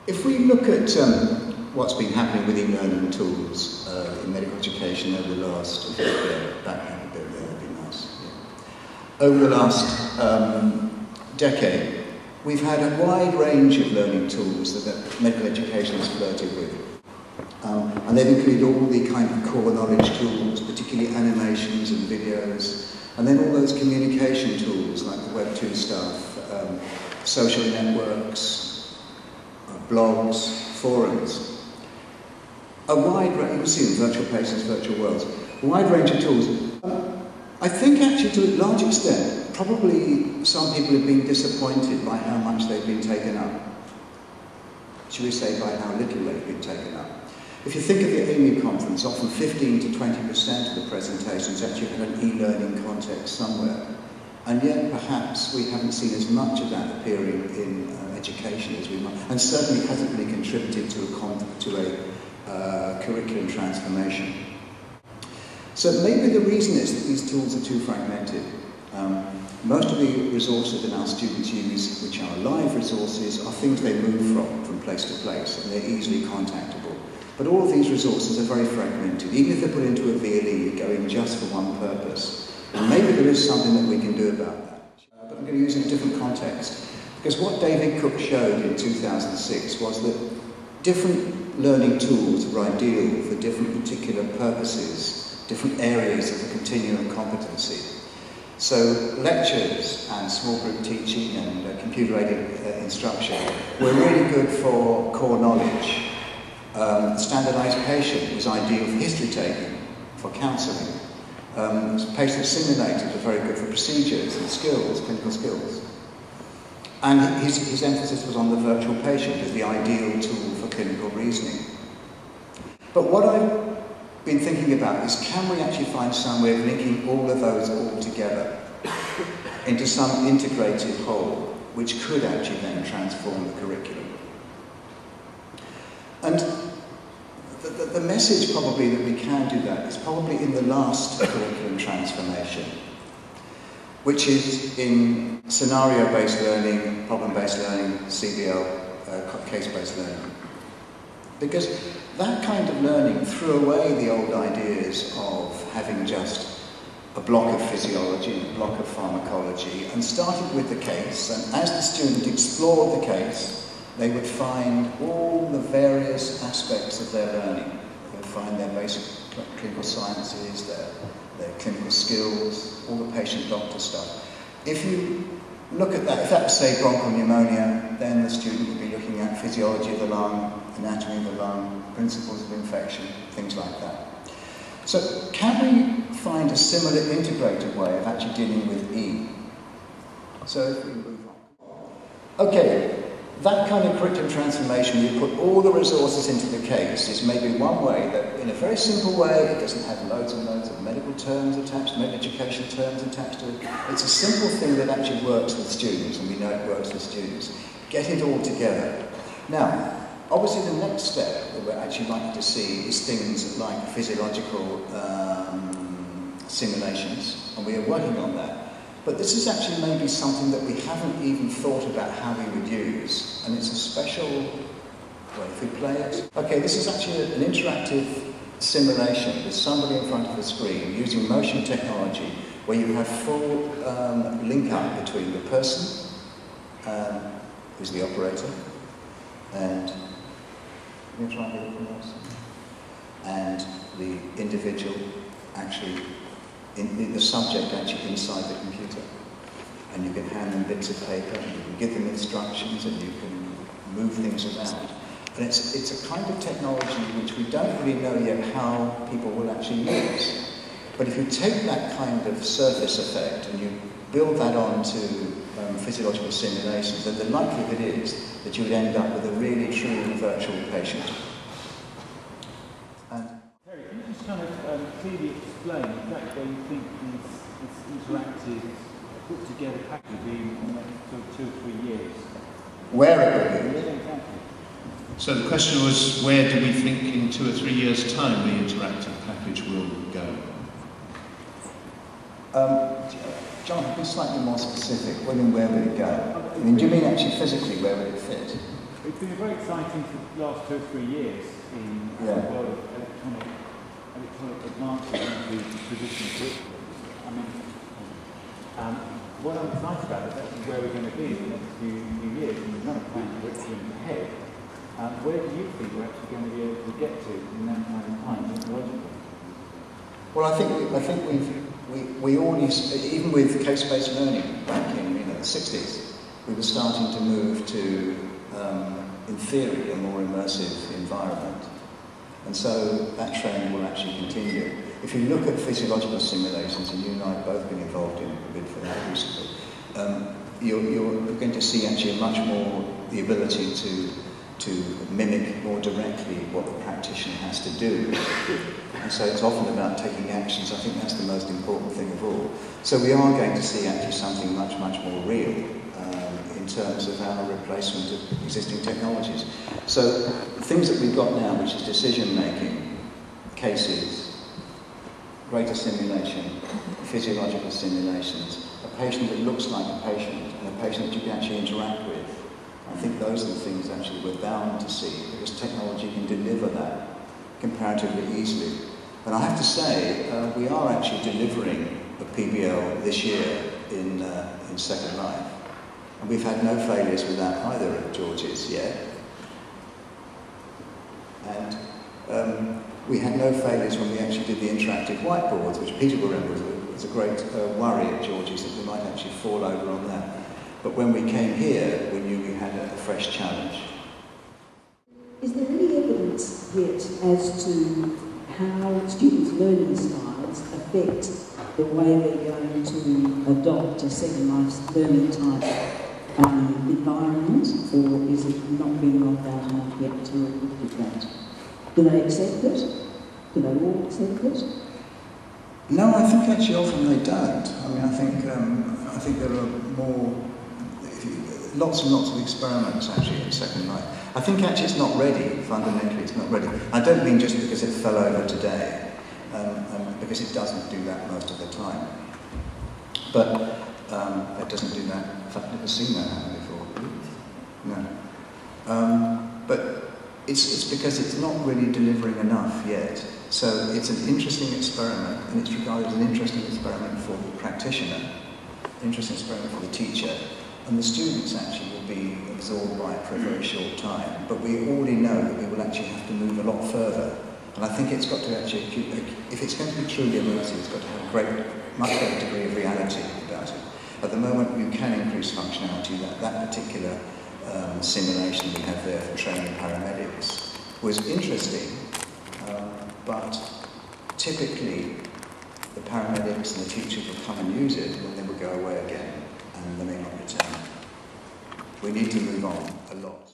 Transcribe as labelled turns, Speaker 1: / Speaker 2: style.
Speaker 1: If we look at what's been happening with e-learning tools in medical education over the last, over the last decade, we've had a wide range of learning tools that medical education has flirted with. And they've included all the kind of core knowledge tools, particularly animations and videos, and then all those communication tools like the Web 2 stuff, social networks, blogs, forums. A wide range, you can see in virtual patients, virtual worlds, a wide range of tools. I think actually to a large extent, probably some people have been disappointed by how much they've been taken up. Should we say by how little they've been taken up? If you think of the AMU conference, often 15 to 20% of the presentations actually have an e-learning context somewhere. And yet perhaps we haven't seen as much of that appearing in education as we might, and certainly hasn't really contributed to a curriculum transformation. So maybe the reason is that these tools are too fragmented. Most of the resources that our students use, which are live resources, are things they move from place to place, and they're easily contactable. But all of these resources are very fragmented. Even if they're put into a VLE, you're going just for one purpose. And maybe there is something that we can do about that. But I'm going to use it in a different context. Because what David Cook showed in 2006 was that different learning tools are ideal for different particular purposes, different areas of the continuum of competency. So lectures and small group teaching and computer-aided instruction were really good for core knowledge. Standardized patient was ideal for history taking, for counselling. Patient simulators are very good for procedures and skills, clinical skills. And his emphasis was on the virtual patient as the ideal tool for clinical reasoning. But what I've been thinking about is, can we actually find some way of linking all of those all together into some integrated whole, which could actually then transform the curriculum? And the message probably that we can do that is probably in the last curriculum transformation, which is in scenario-based learning, problem-based learning, CBL, case-based learning. Because that kind of learning threw away the old ideas of having just a block of physiology, a block of pharmacology, and started with the case, and as the student explored the case, they would find all the various aspects of their learning. They would find their basic clinical sciences, their clinical skills, all the patient-doctor stuff. If you look at that, if that was, say, bronchopneumonia, then the student would be looking at physiology of the lung, anatomy of the lung, principles of infection, things like that. So can we find a similar integrated way of actually dealing with E? So if we move on. Okay. That kind of curriculum transformation, you put all the resources into the case, is maybe one way that, in a very simple way, it doesn't have loads and loads of medical terms attached, medical education terms attached to it. It's a simple thing that actually works with students, and we know it works with students. Get it all together. Now, obviously the next step that we're actually likely to see is things like physiological simulations, and we are working on that. But this is actually maybe something that we haven't even thought about how we would use. And it's a special, well, if we play it. Okay, this is actually an interactive simulation with somebody in front of a screen using motion technology where you have full link up between the person, who's the operator, and and the individual actually the subject actually inside the computer. And you can hand them bits of paper, and you can give them instructions, and you can move things around. And it's a kind of technology which we don't really know yet how people will actually use. But if you take that kind of surface effect and you build that onto physiological simulations, then the likelihood is that you would end up with a really true virtual patient.
Speaker 2: Terry, can you just kind of clearly explain exactly where you think this interactive, put together package will be in the next 2 or 3 years?
Speaker 1: Where it will be?
Speaker 2: Yeah, exactly.
Speaker 3: So the question was, where do we think in 2 or 3 years' time the interactive package will go?
Speaker 1: John, be slightly more specific. Where would it go? I mean, do you mean actually physically where would it fit?
Speaker 2: It's been very exciting for the last 2 or 3 years in the world of electronic advances into traditional curriculum. I mean, what I'm excited about is actually where we're going to be in the next few years, and we've got a plan curriculum ahead. Where do you think we're actually going to be able to get to in that kind of time, technologically?
Speaker 1: Well, I think we already, even with case-based learning back in the 60s, we were starting to move to, in theory, a more immersive environment. And so that trend will actually continue. If you look at physiological simulations, and you and I have both been involved in a bit for that recently, you're going to see actually much more the ability to mimic more directly what the practitioner has to do. And so it's often about taking actions. I think that's the most important thing of all. So we are going to see actually something much, much more real in terms of our replacement of existing technologies. So things that we've got now, which is decision-making, cases, greater simulation, physiological simulations, a patient that looks like a patient, and a patient that you can actually interact with. I think those are the things actually we're bound to see, because technology can deliver that comparatively easily. And I have to say, we are actually delivering a PBL this year in Second Life. And we've had no failures with that either at George's yet. And we had no failures when we actually did the interactive whiteboards, which Peter will remember was a great worry at George's that we might actually fall over on that. But when we came here, we knew we had a fresh challenge.
Speaker 4: Is there any evidence yet as to how students' learning styles affect the way they're going to adopt a Second Life learning type environment, or is it not being rolled out enough yet to look at that? Do they accept it? Do they all accept it?
Speaker 1: No, I think actually often they don't. I mean, I think there are lots and lots of experiments actually in Second Life. I think actually it's not ready, fundamentally it's not ready. I don't mean just because it fell over today, because it doesn't do that most of the time. But it doesn't do that, in fact I've never seen that happen before. No. But it's because it's not really delivering enough yet. So it's an interesting experiment, and it's regarded as an interesting experiment for the practitioner, interesting experiment for the teacher, and the students actually will be absorbed by it for a very short time. But we already know that we will actually have to move a lot further. And I think it's got to actually, if it's going to be truly immersive, it's got to have a much greater degree of reality about it. At the moment, you can increase functionality. That particular simulation we have there for training paramedics was interesting, but typically the paramedics and the teachers will come and use it, and then they will go away again, and they may not return. We need to move on a lot.